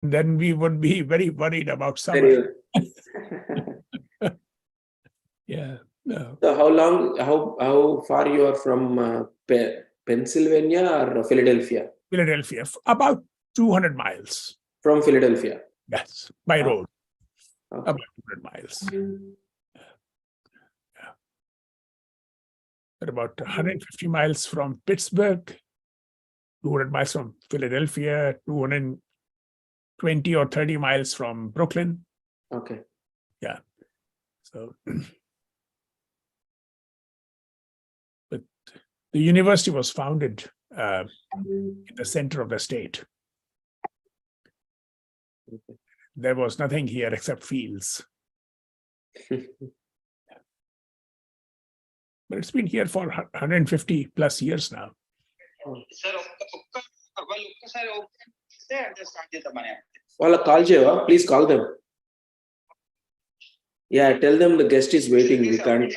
then we would be very worried about Very summer. Yeah. No. So how far you are from Pennsylvania or Philadelphia? Philadelphia, about 200 miles. From Philadelphia. Yes, by road. Okay. About 200 miles. Yeah. At about 150 miles from Pittsburgh, 200 miles from Philadelphia, 220 or 30 miles from Brooklyn. Okay. Yeah. So, but the university was founded in the center of the state. Okay. There was nothing here except fields. But it's been here for 150 plus years now. Please call them. Yeah, tell them the guest is waiting. We can't.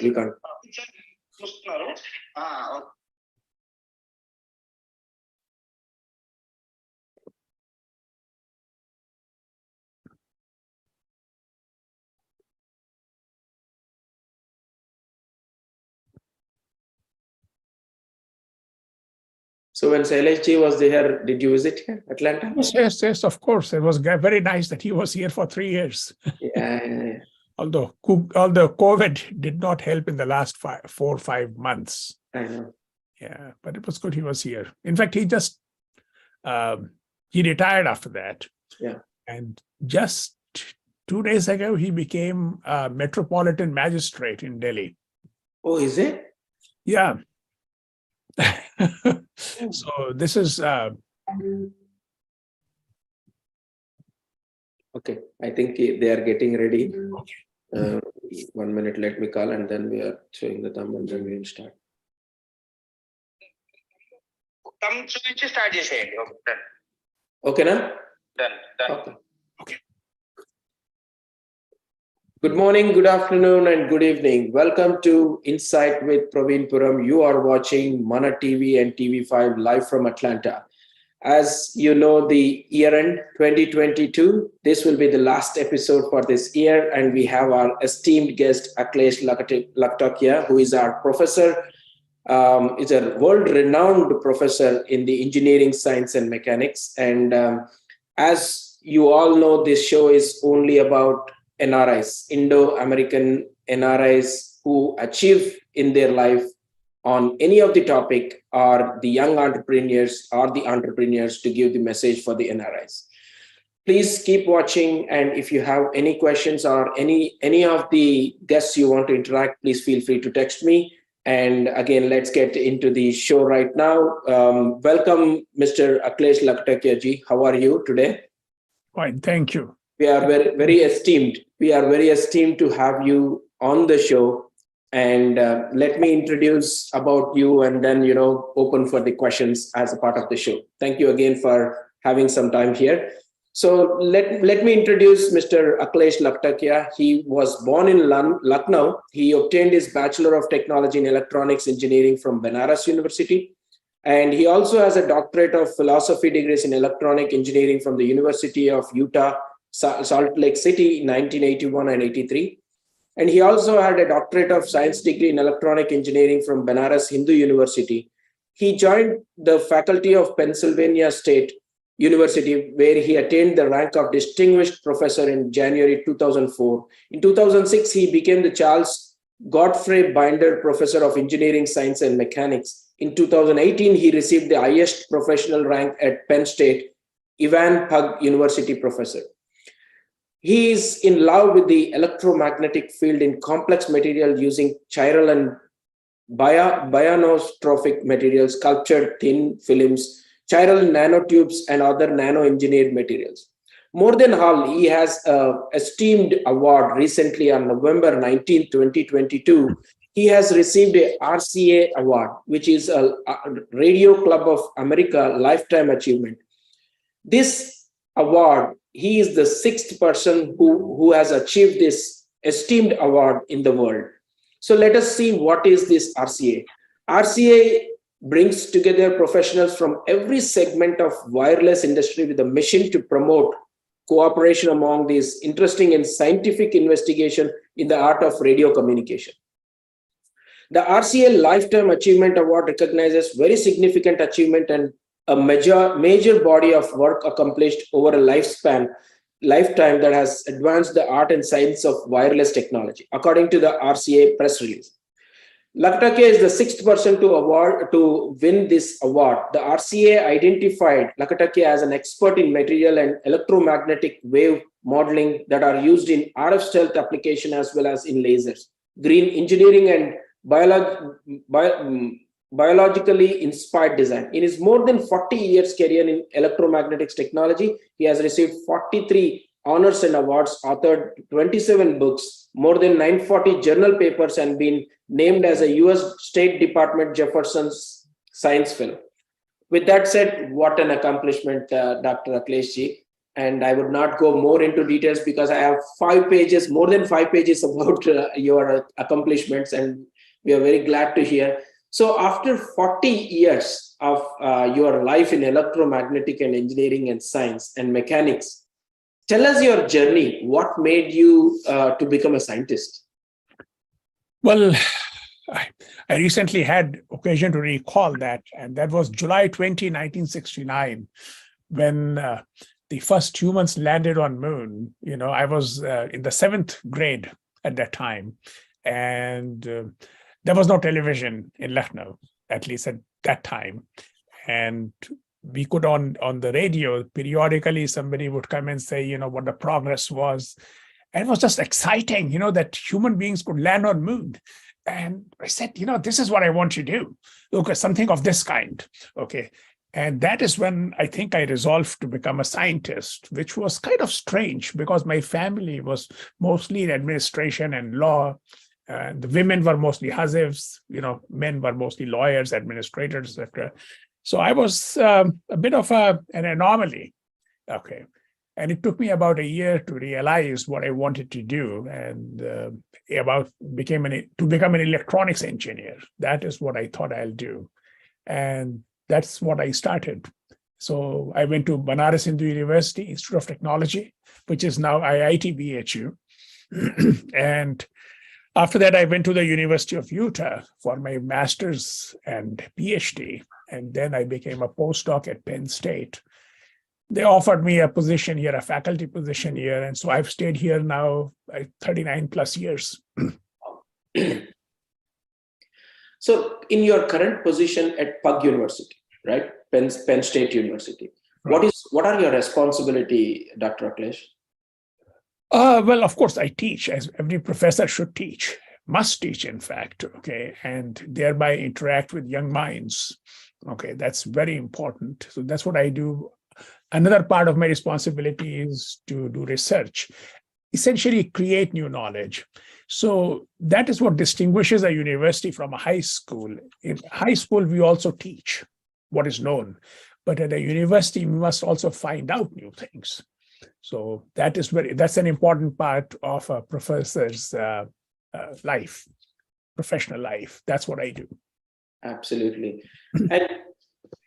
So when Shailesh was there, did you visit here, Atlanta? Yes, of course. It was very nice that he was here for 3 years. Yeah. Although COVID did not help in the last 4 or 5 months. I know. Yeah, but it was good he was here. In fact, he just he retired after that. Yeah. And just 2 days ago, he became a metropolitan magistrate in Delhi. Oh, is it? Yeah. So this is okay. I think they are getting ready. okay. 1 minute, let me call, and then we are showing the thumb, and then we will start. Okay, na? Done. Okay. Okay. Good morning, good afternoon, and good evening. Welcome to Insight with Praveen Puram. You are watching Mana TV and TV5 live from Atlanta. As you know, the year end 2022, this will be the last episode for this year, and we have our esteemed guest, Akhilesh Lakhtakia, who is our professor. Is a world-renowned professor in the engineering, science, and mechanics. And as you all know, this show is only about NRIs, Indo-American NRIs who achieve in their life on any of the topic, or the young entrepreneurs or the entrepreneurs to give the message for the NRIs. Please keep watching, and if you have any questions or any of the guests you want to interact, please feel free to text me. And again, let's get into the show right now. Welcome, Mr. Akhilesh Lakhtakia ji. How are you today? Fine, thank you. We are very esteemed. We are very esteemed to have you on the show. And let me introduce about you, and then open for the questions as a part of the show. Thank you again for having some time here. So let me introduce Mr. Akhilesh Lakhtakia. He was born in Lucknow. He obtained his Bachelor of Technology in Electronics Engineering from Banaras University. And he also has a doctorate of philosophy degrees in electronic engineering from the University of Utah, Salt Lake City in 1981 and 83. And he also had a doctorate of science degree in electronic engineering from Banaras Hindu University. He joined the faculty of Pennsylvania State University, where he attained the rank of distinguished professor in January 2004. In 2006, he became the Charles Godfrey Binder Professor of Engineering, Science, and Mechanics. In 2018, he received the highest professional rank at Penn State, Ivan Pug University Professor. He is in love with the electromagnetic field in complex material using chiral and bionotropic materials, sculptured thin films, chiral nanotubes, and other nano-engineered materials. More than all, he has an esteemed award recently on November 19, 2022. He has received a RCA award, which is a Radio Club of America Lifetime Achievement. This award, he is the 6th person who has achieved this esteemed award in the world. So let us see what is this RCA. RCA brings together professionals from every segment of wireless industry with a mission to promote cooperation among these interesting and scientific investigation in the art of radio communication. The RCA Lifetime Achievement Award recognizes very significant achievement and a major body of work accomplished over a lifetime that has advanced the art and science of wireless technology, according to the RCA press release. Lakatake is the sixth person to win this award. The RCA identified Lakatake as an expert in material and electromagnetic wave modeling that are used in RF stealth application as well as in lasers, green engineering, and biologically inspired design. In his more than 40 years career in electromagnetics technology, he has received 43 honors and awards, authored 27 books, more than 940 journal papers, and been named as a US State Department Jefferson's Science Fellow. With that said, what an accomplishment, Dr. Akhilesh ji. And I would not go more into details because I have 5 pages, more than 5 pages about your accomplishments, and we are very glad to hear. So after 40 years of your life in electromagnetic and engineering and science and mechanics, tell us your journey. What made you to become a scientist? Well, I recently had occasion to recall that, and that was July 20, 1969, when the first humans landed on moon. You know, I was in the 7th grade at that time, and there was no television in Lucknow, at least at that time. And we could on the radio, periodically somebody would come and say, you know, what the progress was. And it was just exciting, you know, that human beings could land on moon. And I said, you know, this is what I want to do. Okay, something of this kind. Okay. And that is when I think I resolved to become a scientist, which was kind of strange because my family was mostly in administration and law. The women were mostly hazifs, you know, men were mostly lawyers, administrators, etc. So I was a bit of an anomaly. Okay. And it took me about a year to realize what I wanted to do, and to become an electronics engineer. That is what I thought I'll do. And that's what I started. So I went to Banaras Hindu University, Institute of Technology, which is now IIT BHU. And after that, I went to the University of Utah for my master's and PhD. And then I became a postdoc at Penn State. They offered me a position here, a faculty position here. And so I've stayed here now 39 plus years. So in your current position at Pug University, right? Penn State University, right. What are your responsibility, Dr. Akhilesh? Well, of course, I teach, as every professor should teach, must teach, in fact, okay, and thereby interact with young minds. Okay, that's very important. So that's what I do. Another part of my responsibility is to do research, essentially create new knowledge. So that is what distinguishes a university from a high school. In high school, we also teach what is known, but at a university, we must also find out new things. So that's an important part of a professor's life, professional life. That's what I do. Absolutely. And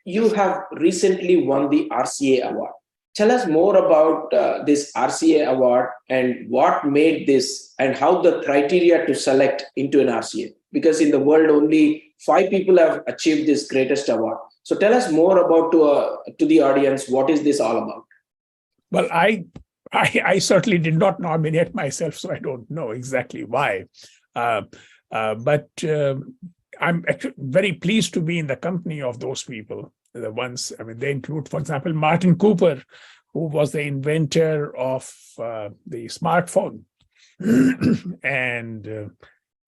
you have recently won the RCA award. Tell us more about this RCA award and what made this and how the criteria to select into an RCA. Because in the world, only 5 people have achieved this greatest award. So tell us more about to the audience, what is this all about? Well, I certainly did not nominate myself, so I don't know exactly why. But I'm actually very pleased to be in the company of those people. The ones, I mean, they include, for example, Martin Cooper, who was the inventor of the smartphone. And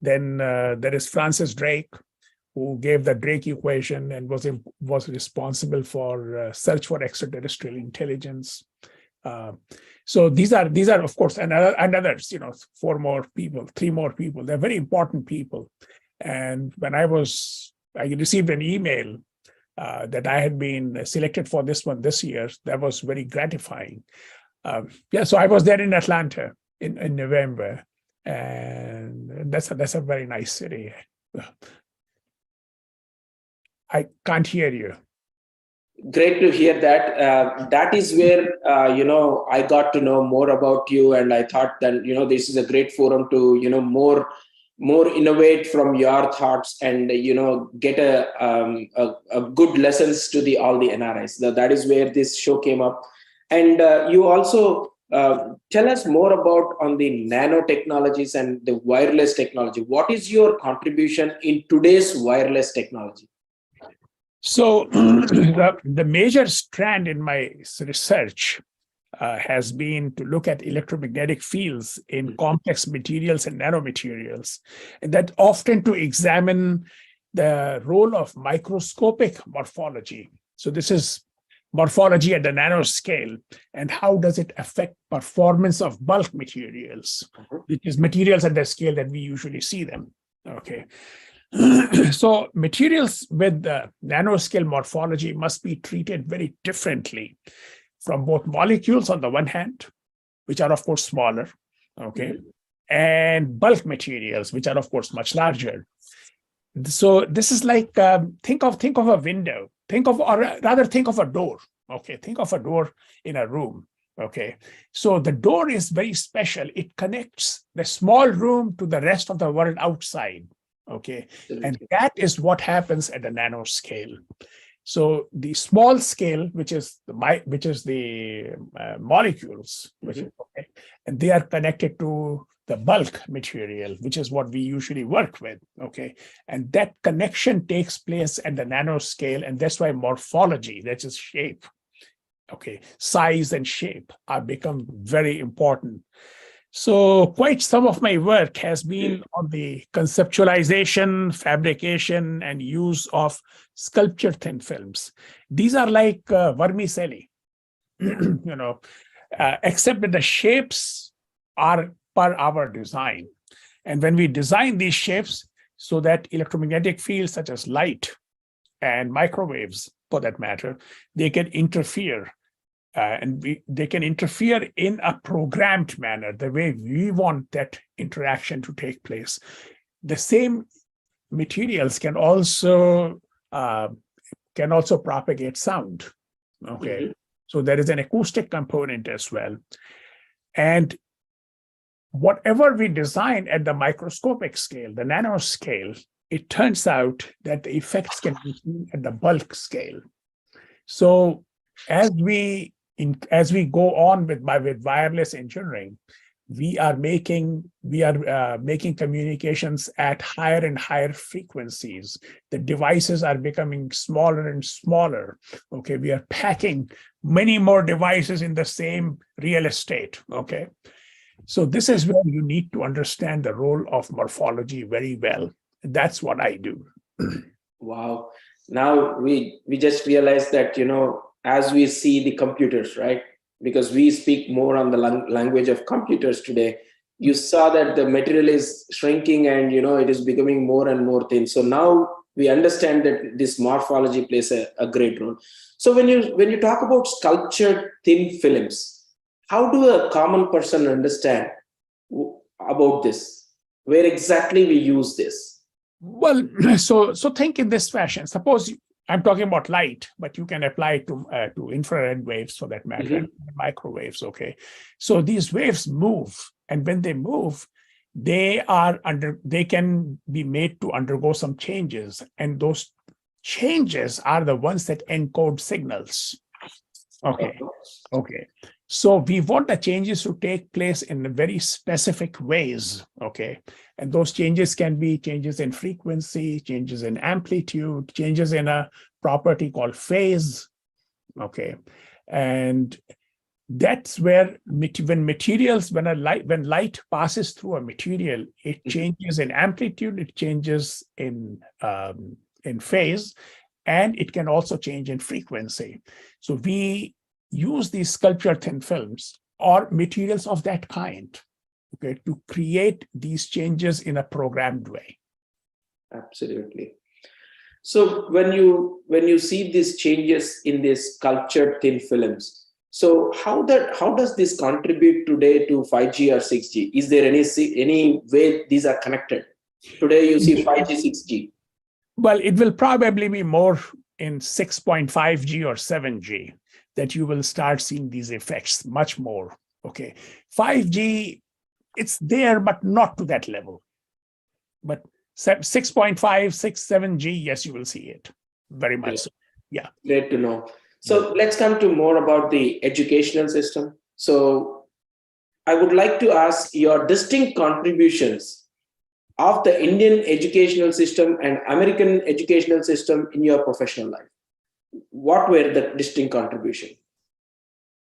then there is Francis Drake, who gave the Drake equation and was responsible for search for extraterrestrial intelligence. So these are of course, and others, you know, 4 more people, 3 more people. They're very important people. And when I received an email that I had been selected for this one this year, that was very gratifying. So I was there in Atlanta in November, and that's a very nice city. I can't hear you. Great to hear that. That is where I got to know more about you, and I thought that this is a great forum to more innovate from your thoughts, and get a good lessons to the all the NRIs. That is where this show came up, and you also tell us more about on the nanotechnologies and the wireless technology. What is your contribution in today's wireless technology? So the major strand in my research has been to look at electromagnetic fields in complex materials and nanomaterials, and that often to examine the role of microscopic morphology. So this is morphology at the nanoscale, and how does it affect performance of bulk materials, which is materials at the scale that we usually see them. Okay. So materials with the nanoscale morphology must be treated very differently from both molecules on the one hand, which are of course smaller, okay, and bulk materials, which are of course much larger. So this is like think of a window, or rather think of a door. Okay, think of a door in a room. Okay, so the door is very special. It connects the small room to the rest of the world outside. Okay, and that is what happens at the nanoscale. So the small scale, which is the molecules, okay, and they are connected to the bulk material, which is what we usually work with. Okay, and that connection takes place at the nanoscale, and that's why morphology, that is shape, okay, size and shape, are become very important. So quite some of my work has been on the conceptualization, fabrication, and use of sculpture thin films. These are like vermicelli, except that the shapes are per our design. And when we design these shapes so that electromagnetic fields such as light and microwaves, for that matter, they can interfere. They can interfere in a programmed manner, the way we want that interaction to take place. The same materials can also propagate sound. Okay, so there is an acoustic component as well, and whatever we design at the microscopic scale, the nanoscale, it turns out that the effects can be seen at the bulk scale. So as we go on with wireless engineering, we are making communications at higher and higher frequencies. The devices are becoming smaller and smaller. Okay, we are packing many more devices in the same real estate. Okay, so this is where you need to understand the role of morphology very well. That's what I do. Wow. Now we just realized that, as we see the computers, right? Because we speak more on the language of computers today, you saw that the material is shrinking and, it is becoming more and more thin. So now we understand that this morphology plays a great role. So when you talk about sculptured thin films, how do a common person understand about this? Where exactly we use this? Well, so think in this fashion. Suppose I'm talking about light, but you can apply it to infrared waves for that matter, microwaves. Okay, so these waves move, and when they move, they can be made to undergo some changes, and those changes are the ones that encode signals. Okay. So we want the changes to take place in very specific ways. Okay. And those changes can be changes in frequency, changes in amplitude, changes in a property called phase. Okay. And that's where when light passes through a material, it changes in amplitude, it changes in phase, and it can also change in frequency. So we use these sculpture thin films or materials of that kind, okay, to create these changes in a programmed way. Absolutely. So when you see these changes in these sculptured thin films, so how does this contribute today to 5G or 6G? Is there any way these are connected? Today you see 5G, 6G. Well, it will probably be more in 6.5G or 7G that you will start seeing these effects much more. Okay. 5G, it's there, but not to that level. But 6.5, 6, 7G, yes, you will see it very much. Great. So. Yeah. Great to know. So let's come to more about the educational system. So I would like to ask your distinct contributions of the Indian educational system and American educational system in your professional life. What were the distinct contributions?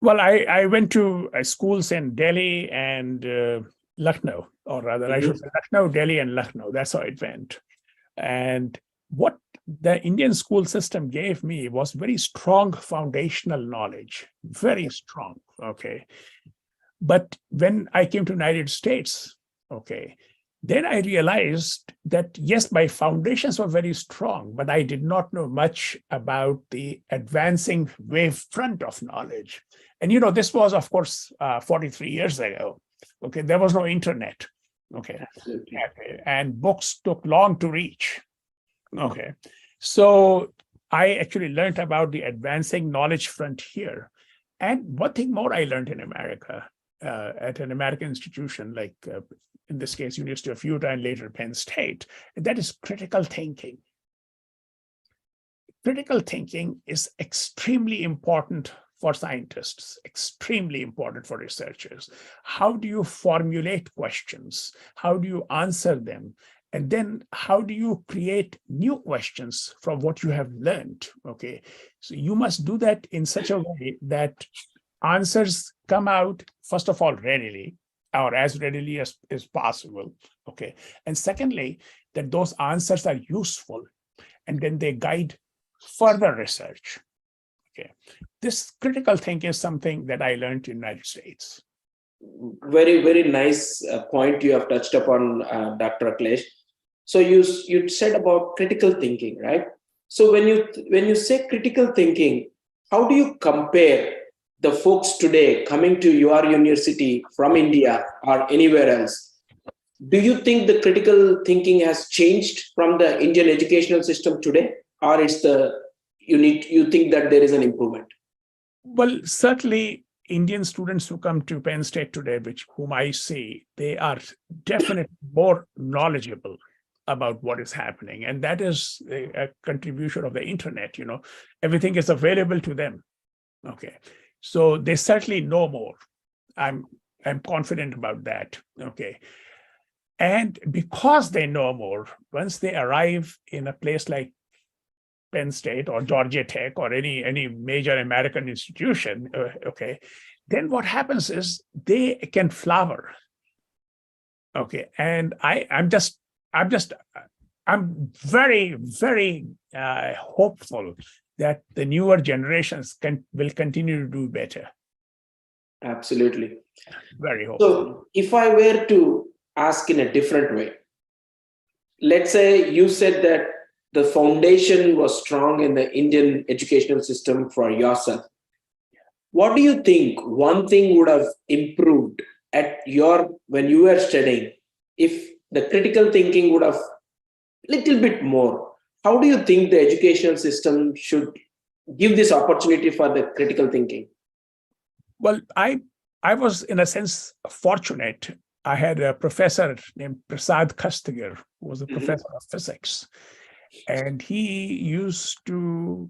Well, I went to schools in Delhi and Lucknow, or rather, I should say Lucknow, Delhi, and Lucknow. That's how it went. And what the Indian school system gave me was very strong foundational knowledge, very strong. Okay. But when I came to United States, okay, then I realized that yes, my foundations were very strong, but I did not know much about the advancing wavefront of knowledge. And this was, of course, 43 years ago. Okay, there was no internet. Okay, and books took long to reach. Okay, so I actually learned about the advancing knowledge frontier. And one thing more I learned in America at an American institution, like in this case, University of Utah and later Penn State, that is critical thinking. Critical thinking is extremely important for scientists, extremely important for researchers. How do you formulate questions? How do you answer them? And then how do you create new questions from what you have learned? Okay, so you must do that in such a way that answers come out, first of all, readily, or as readily as possible. Okay, and secondly, that those answers are useful, and then they guide further research. Okay, this critical thinking is something that I learned in the United States. Very, very nice point you have touched upon, Dr. Akhilesh. So you said about critical thinking, right? So when you say critical thinking, how do you compare the folks today coming to your university from India or anywhere else? Do you think the critical thinking has changed from the Indian educational system today, or you think that there is an improvement? Well, certainly Indian students who come to Penn State today, whom I see, they are definitely more knowledgeable about what is happening. And that is a contribution of the internet. Everything is available to them. Okay. So they certainly know more. I'm confident about that. Okay. And because they know more, once they arrive in a place like Penn State or Georgia Tech or any major American institution, okay, then what happens is they can flower. Okay. And I'm very, very hopeful that the newer generations will continue to do better. Absolutely. Very hopeful. So if I were to ask in a different way, let's say you said that the foundation was strong in the Indian educational system for yourself. What do you think one thing would have improved when you were studying if the critical thinking would have little bit more? How do you think the educational system should give this opportunity for the critical thinking? Well, I was in a sense fortunate. I had a professor named Prasad Kastigar, who was a professor of physics, and he used to,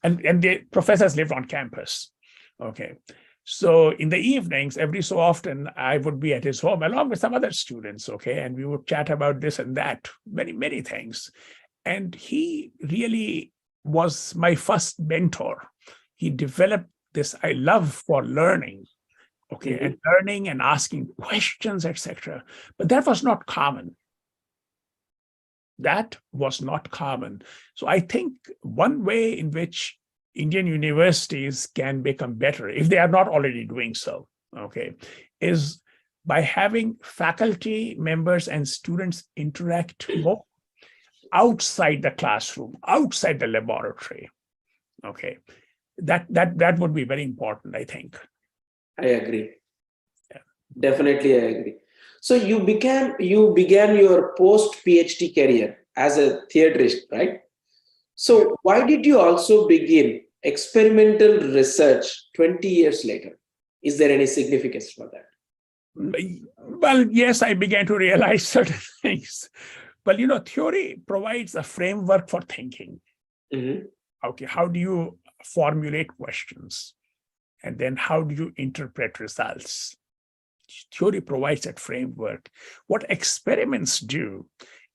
and the professors lived on campus. Okay. So in the evenings, every so often, I would be at his home along with some other students. Okay. And we would chat about this and that, many, many things. And he really was my first mentor. He developed this love for learning. Okay. And learning and asking questions, etc. But that was not common. That was not common. So I think one way in which Indian universities can become better, if they are not already doing so, okay, is by having faculty members and students interact more outside the classroom, outside the laboratory. Okay, that would be very important, I think. I agree. Yeah. Definitely, I agree. So you began your post PhD career as a theaterist, right? So why did you also begin experimental research 20 years later? Is there any significance for that? Well, yes, I began to realize certain things. Well, theory provides a framework for thinking. Mhm. Okay, how do you formulate questions? And then how do you interpret results? Theory provides that framework. What experiments do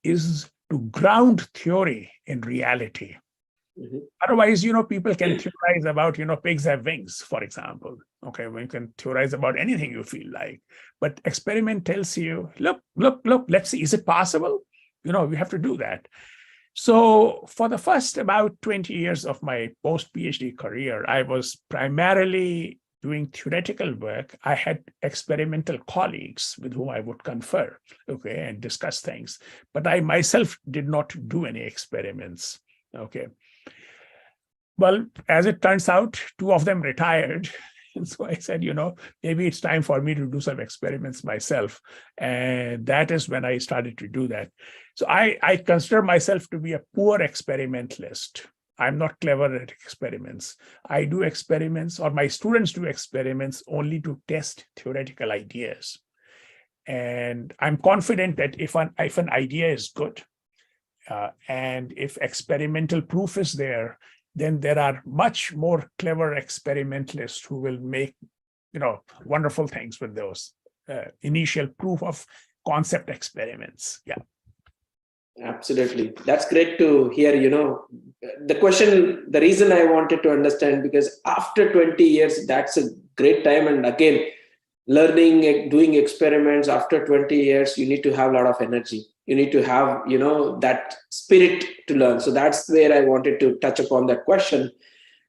is to ground theory in reality. Mhm. Otherwise, people can theorize about, pigs have wings, for example. Okay, well, you can theorize about anything you feel like. But experiment tells you, look, let's see, is it possible? We have to do that. So for the first about 20 years of my post-PhD career, I was primarily doing theoretical work. I had experimental colleagues with whom I would confer, okay, and discuss things. But I myself did not do any experiments, okay. Well, as it turns out, two of them retired. And so I said, maybe it's time for me to do some experiments myself. And that is when I started to do that. So I consider myself to be a poor experimentalist. I'm not clever at experiments. I do experiments, or my students do experiments only to test theoretical ideas. And I'm confident that if an idea is good, and if experimental proof is there, then there are much more clever experimentalists who will make, wonderful things with those initial proof of concept experiments. Yeah. Absolutely. That's great to hear. The reason I wanted to understand, because after 20 years, that's a great time. And again, learning, doing experiments after 20 years, you need to have a lot of energy. You need to have, that spirit to learn. So that's where I wanted to touch upon that question.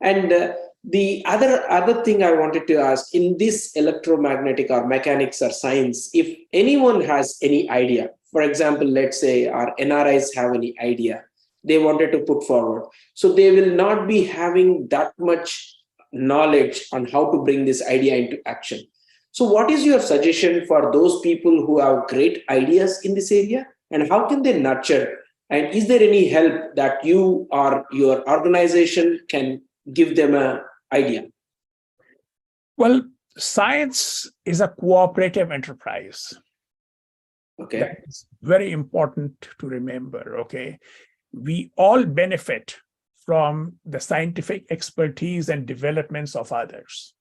And the other thing I wanted to ask, in this electromagnetic or mechanics or science, if anyone has any idea, for example, let's say our NRIs have any idea they wanted to put forward, so they will not be having that much knowledge on how to bring this idea into action. So what is your suggestion for those people who have great ideas in this area, and how can they nurture? And is there any help that you or your organization can give them an idea? Well, science is a cooperative enterprise. Okay. That's very important to remember. Okay. We all benefit from the scientific expertise and developments of others.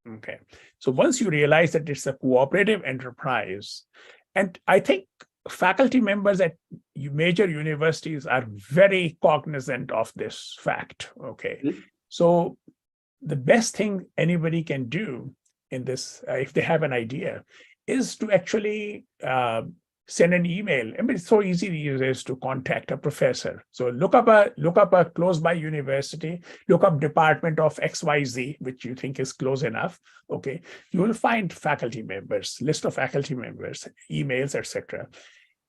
Okay. So once you realize that it's a cooperative enterprise, and I think faculty members at major universities are very cognizant of this fact. Okay. Mhm. So the best thing anybody can do in this, if they have an idea, is to actually send an email. I mean, it's so easy these days to contact a professor. So look up a close by university, look up Department of XYZ, which you think is close enough. Okay, you will find faculty members, list of faculty members, emails, etc.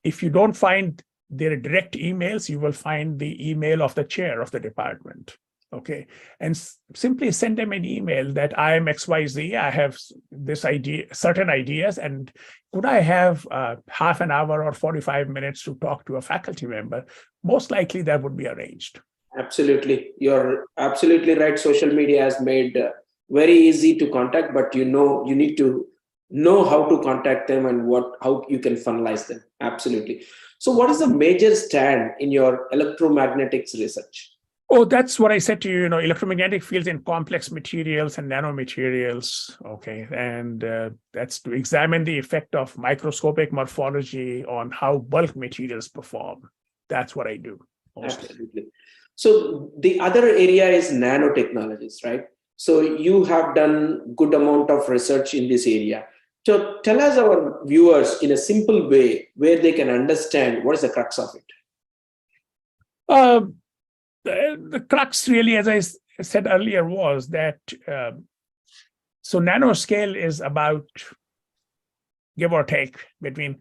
If you don't find their direct emails, you will find the email of the chair of the department. Okay, and simply send them an email that I am XYZ, I have this idea, certain ideas, and could I have half an hour or 45 minutes to talk to a faculty member? Most likely that would be arranged. Absolutely. You're absolutely right. Social media has made very easy to contact, but you need to know how to contact them and how you can funnelize them. Absolutely. So what is the major stand in your electromagnetics research? Oh, that's what I said to you, electromagnetic fields in complex materials and nanomaterials. Okay. And that's to examine the effect of microscopic morphology on how bulk materials perform. That's what I do mostly. Absolutely. So the other area is nanotechnologies, right? So you have done good amount of research in this area. So tell us, our viewers, in a simple way where they can understand what is the crux of it. Uh, the crux really, as I said earlier, was that so nanoscale is about, give or take, between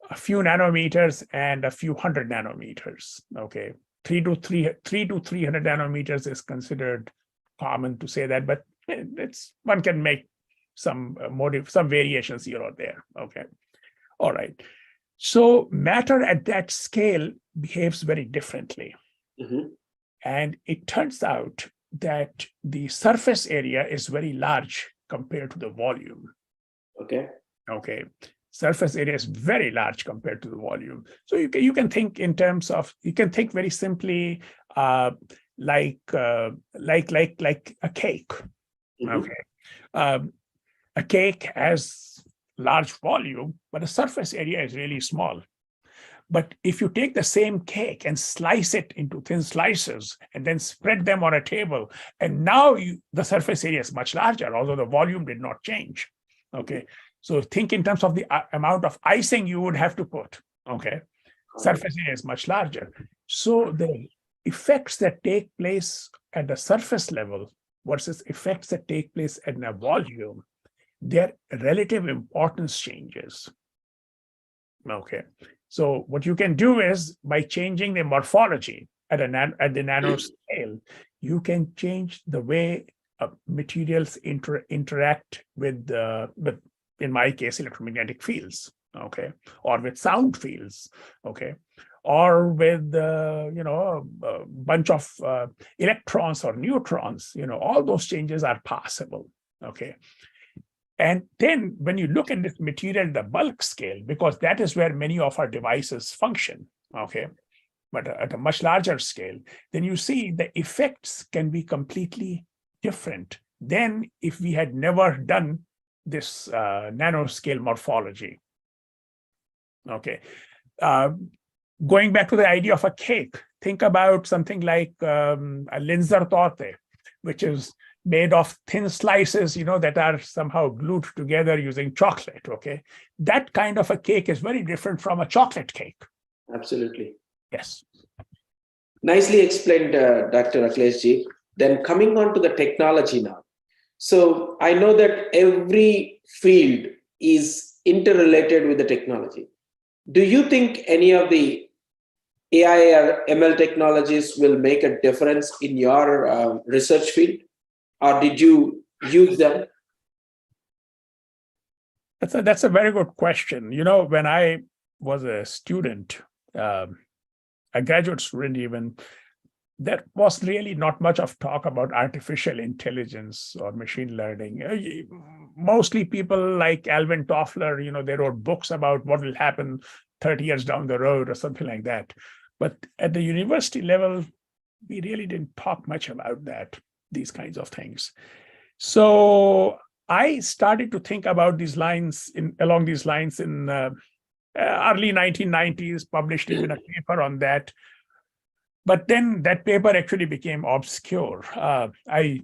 a few nanometers and a few hundred nanometers. Okay, 300 nanometers is considered common to say that, but one can make some some variations here or there. Okay, all right. So matter at that scale behaves very differently. Mm-hmm. And it turns out that the surface area is very large compared to the volume. Okay. Okay. Surface area is very large compared to the volume. So you can think in terms of, you can think very simply like a cake. Okay. A cake has large volume, but the surface area is really small. But if you take the same cake and slice it into thin slices and then spread them on a table, and now the surface area is much larger, although the volume did not change. Okay. So think in terms of the amount of icing you would have to put. Okay. Surface area is much larger. So the effects that take place at the surface level versus effects that take place at a volume, their relative importance changes. Okay. So what you can do is, by changing the morphology at the nano scale, you can change the way materials interact with in my case, electromagnetic fields. Okay. Or with sound fields. Okay. Or with a bunch of electrons or neutrons. All those changes are possible. Okay. And then when you look at this material at the bulk scale, because that is where many of our devices function, okay, but at a much larger scale, then you see the effects can be completely different than if we had never done this nanoscale morphology. Okay. Going back to the idea of a cake, think about something like a linzer torte, which is made of thin slices, that are somehow glued together using chocolate. Okay. That kind of a cake is very different from a chocolate cake. Absolutely. Yes. Nicely explained, Dr. Akhilesh. Then coming on to the technology now. So I know that every field is interrelated with the technology. Do you think any of the AI or ML technologies will make a difference in your research field? Or did you use them? That's a very good question. When I was a student, a graduate student even, there was really not much of talk about artificial intelligence or machine learning. Mostly people like Alvin Toffler, they wrote books about what will happen 30 years down the road or something like that. But at the university level, we really didn't talk much about these kinds of things. So I started to think about along these lines in early 1990s, published even a paper on that. But then that paper actually became obscure. I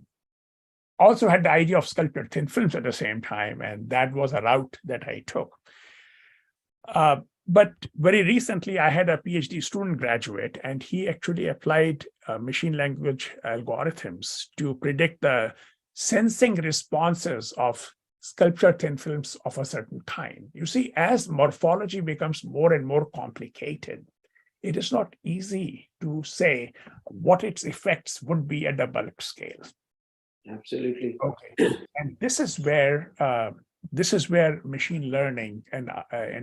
also had the idea of sculptured thin films at the same time, and that was a route that I took. But very recently, I had a PhD student graduate, and he actually applied machine language algorithms to predict the sensing responses of sculptured thin films of a certain kind. You see, as morphology becomes more and more complicated, it is not easy to say what its effects would be at the bulk scale. Absolutely. Okay, and this is where machine learning and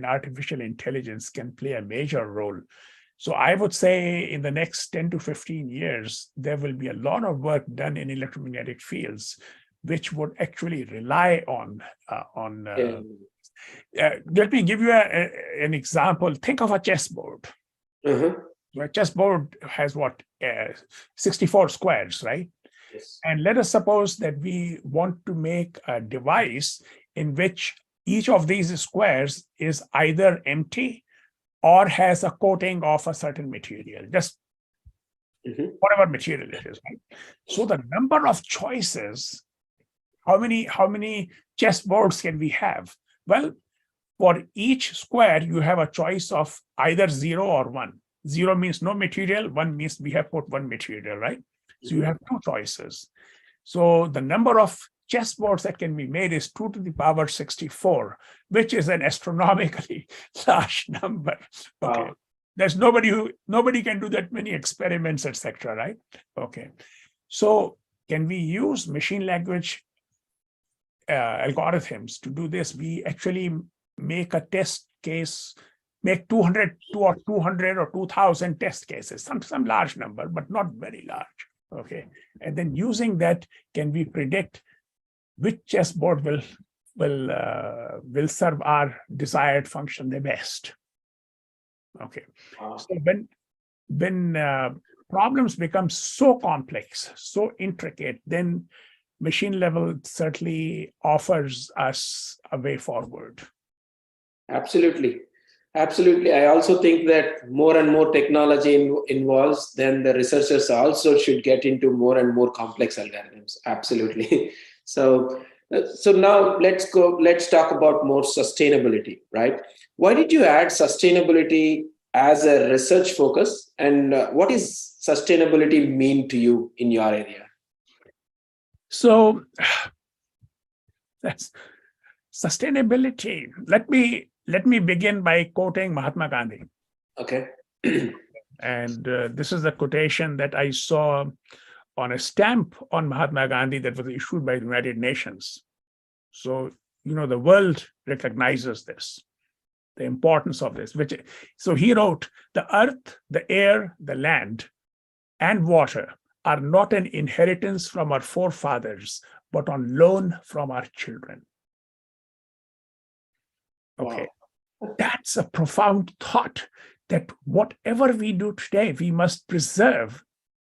artificial intelligence can play a major role. So I would say in the next 10 to 15 years, there will be a lot of work done in electromagnetic fields, which would actually rely on. Let me give you an example. Think of a chessboard. A chessboard has 64 squares, right? Yes. And let us suppose that we want to make a device in which each of these squares is either empty or has a coating of a certain material, just whatever material it is, right? So the number of choices, how many chessboards can we have? Well, for each square, you have a choice of either 0 or 1. 0 means no material, 1 means we have put one material, right? So you have two choices. So the number of chessboards that can be made is 2 to the power 64, which is an astronomically large number. Okay. Wow. There's nobody can do that many experiments, etc., right? Okay. So can we use machine language algorithms to do this? We actually make a test case. make 200 or 200 or 2000 test cases, some large number, but not very large. Okay. And then using that, can we predict which chessboard will serve our desired function the best? Okay. So when problems become so complex, so intricate, then machine level certainly offers us a way forward. Absolutely. Absolutely. I also think that more and more technology involves, then the researchers also should get into more and more complex algorithms. Absolutely. So now let's talk about more sustainability, right? Why did you add sustainability as a research focus, and what is sustainability mean to you in your area? So that's sustainability. Let me begin by quoting Mahatma Gandhi. Okay. And this is a quotation that I saw on a stamp on Mahatma Gandhi that was issued by the United Nations. So, the world recognizes this, the importance of this. So he wrote, "The earth, the air, the land, and water are not an inheritance from our forefathers, but on loan from our children." Okay. Wow. That's a profound thought, that whatever we do today, we must preserve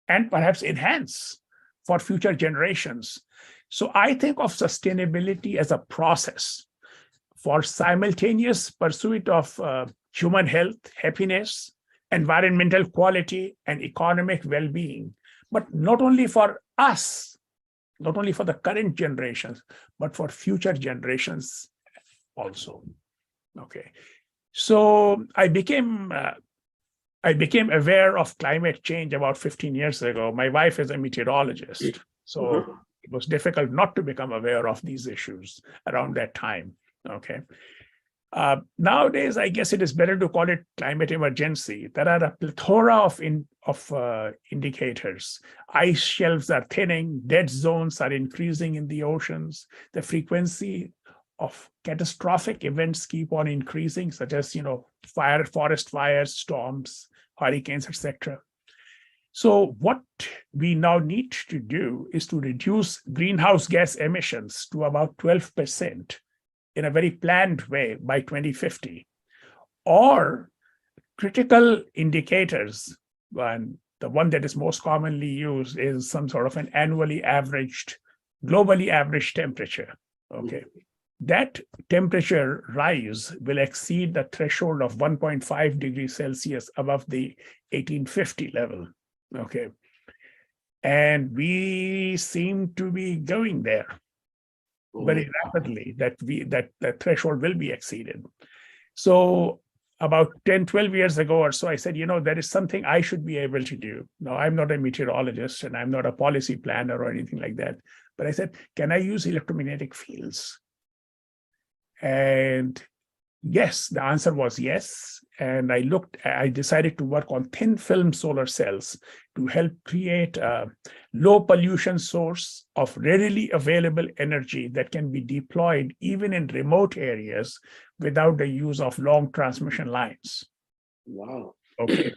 and perhaps enhance for future generations. So I think of sustainability as a process for simultaneous pursuit of human health, happiness, environmental quality, and economic well-being, but not only for us, not only for the current generations, but for future generations also. Okay. So I became aware of climate change about 15 years ago. My wife is a meteorologist, so it was difficult not to become aware of these issues around that time. Okay. Nowadays, I guess it is better to call it climate emergency. There are a plethora of indicators. Ice shelves are thinning, dead zones are increasing in the oceans, the frequency of catastrophic events keep on increasing, such as forest fires, storms, hurricanes, etc. So what we now need to do is to reduce greenhouse gas emissions to about 12% in a very planned way by 2050. Or critical indicators, and the one that is most commonly used is some sort of an globally averaged temperature. Okay. That temperature rise will exceed the threshold of 1.5 degrees Celsius above the 1850 level. Okay. And we seem to be going there very rapidly, that the threshold will be exceeded. So about 10, 12 years ago or so, I said, there is something I should be able to do. Now, I'm not a meteorologist and I'm not a policy planner or anything like that. But I said, can I use electromagnetic fields? And yes, the answer was yes. And I decided to work on thin film solar cells to help create a low pollution source of readily available energy that can be deployed even in remote areas without the use of long transmission lines. Wow. Okay.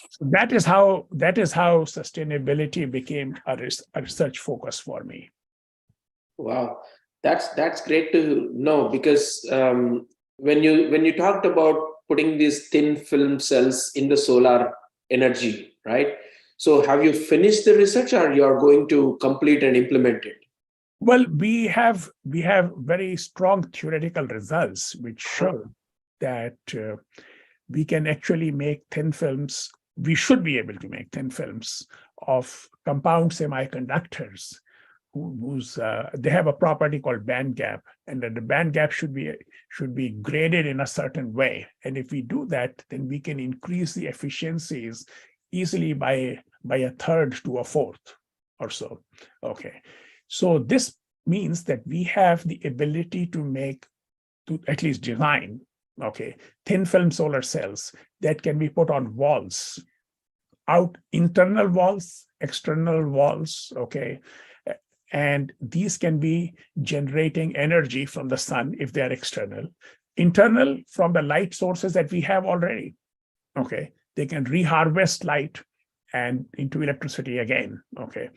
So that is how sustainability became a research focus for me. Wow. That's great to know, because when you talked about putting these thin film cells in the solar energy, right? So have you finished the research, or you are going to complete and implement it? Well, we have very strong theoretical results which show that we can actually make thin films. We should be able to make thin films of compound semiconductors they have a property called band gap, and that the band gap should be graded in a certain way. And if we do that, then we can increase the efficiencies easily by a third to a fourth or so. Okay. So this means that we have the ability to at least design, okay, thin film solar cells that can be put on walls, internal walls, external walls, okay. And these can be generating energy from the sun if they are external. internal from the light sources that we have already. Okay, they can reharvest light and into electricity again. Okay,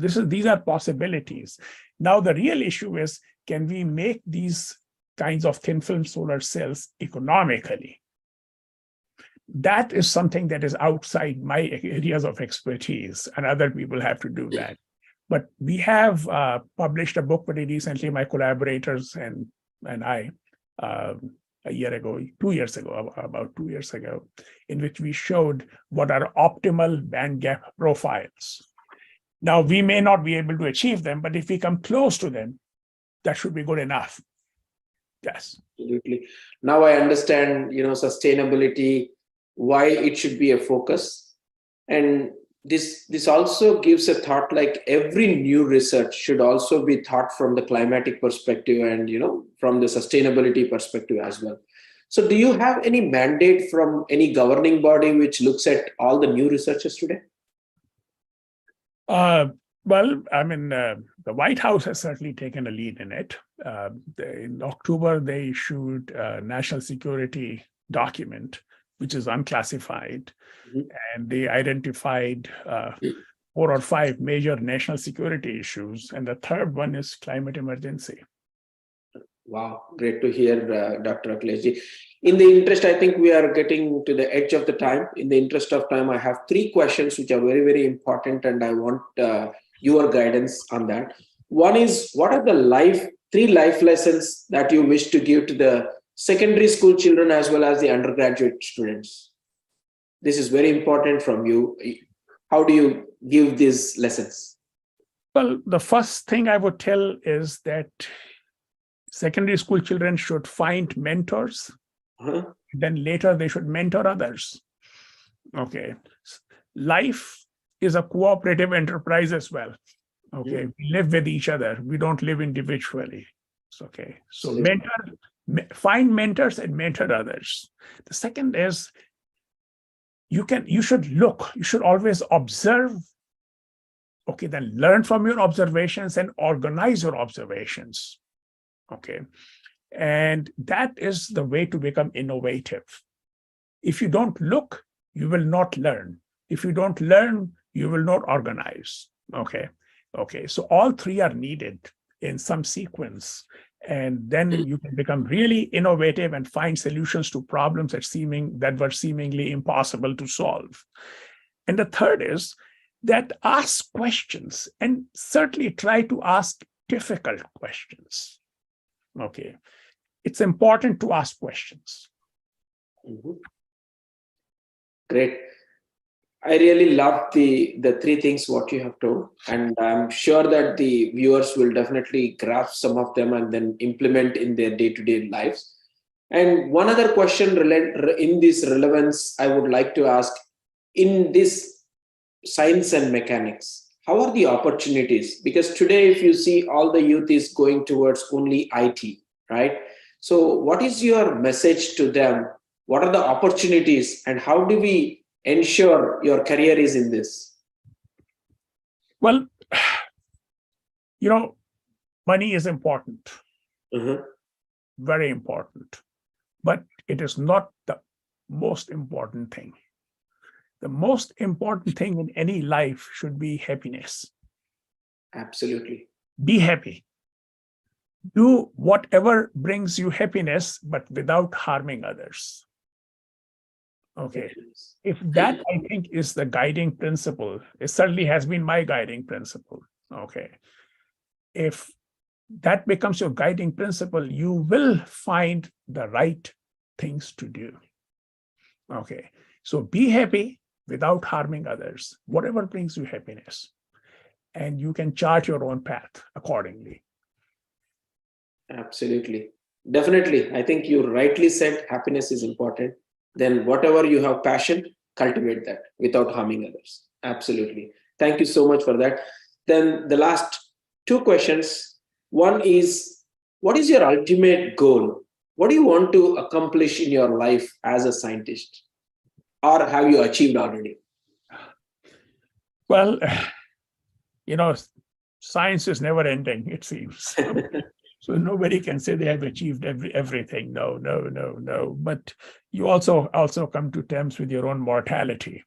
so these are possibilities. Now the real issue is, can we make these kinds of thin film solar cells economically? That is something that is outside my areas of expertise, and other people have to do that. But we have published a book very recently, my collaborators and I, a year ago, 2 years ago, about 2 years ago, in which we showed what are optimal band gap profiles. Now, we may not be able to achieve them, but if we come close to them, that should be good enough. Yes. Absolutely. Now I understand, sustainability, why it should be a focus. And this also gives a thought, like every new research should also be thought from the climatic perspective and, from the sustainability perspective as well. So do you have any mandate from any governing body which looks at all the new researches today? Well, I mean, the White House has certainly taken a lead in it. In October, they issued a national security document, which is unclassified, and they identified 4 or 5 major national security issues, and the third one is climate emergency. Wow, great to hear, Dr. Akhilesh. In the interest, I think we are getting to the edge of the time. In the interest of time, I have 3 questions which are very, very important, and I want your guidance on that. One is, what are the 3 life lessons that you wish to give to the secondary school children as well as the undergraduate students? This is very important from you. How do you give these lessons? Well, the first thing I would tell is that secondary school children should find mentors. Then later they should mentor others. Okay. Life is a cooperative enterprise as well. Okay. We live with each other. We don't live individually. Okay. So find mentors and mentor others. The second is, you should always observe. Okay. Then learn from your observations and organize your observations. Okay. And that is the way to become innovative. If you don't look, you will not learn. If you don't learn, you will not organize. Okay. Okay. So all 3 are needed in some sequence. And then you can become really innovative and find solutions to problems that were seemingly impossible to solve. And the third is that ask questions, and certainly try to ask difficult questions. Okay. It's important to ask questions. Great. I really love the 3 things what you have told, and I'm sure that the viewers will definitely grasp some of them and then implement in their day-to-day lives. And one other question in this relevance, I would like to ask, in this science and mechanics, how are the opportunities? Because today, if you see, all the youth is going towards only IT, right? So what is your message to them? What are the opportunities, and how do we ensure your career is in this? Well, money is important, very important, but it is not the most important thing. The most important thing in any life should be happiness. Absolutely. Be happy. Do whatever brings you happiness, but without harming others. Okay. If that, I think, is the guiding principle, it certainly has been my guiding principle. Okay. If that becomes your guiding principle, you will find the right things to do. Okay. So be happy without harming others, whatever brings you happiness. And you can chart your own path accordingly. Absolutely. Definitely. I think you rightly said happiness is important. Then whatever you have passion, cultivate that without harming others. Absolutely. Thank you so much for that. Then the last 2 questions. One is, what is your ultimate goal? What do you want to accomplish in your life as a scientist? Or have you achieved already? Well, science is never ending, it seems. So nobody can say they have achieved everything. No. But you also come to terms with your own mortality.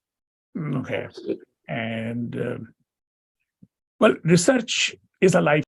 Okay. Absolutely. And well, research is a life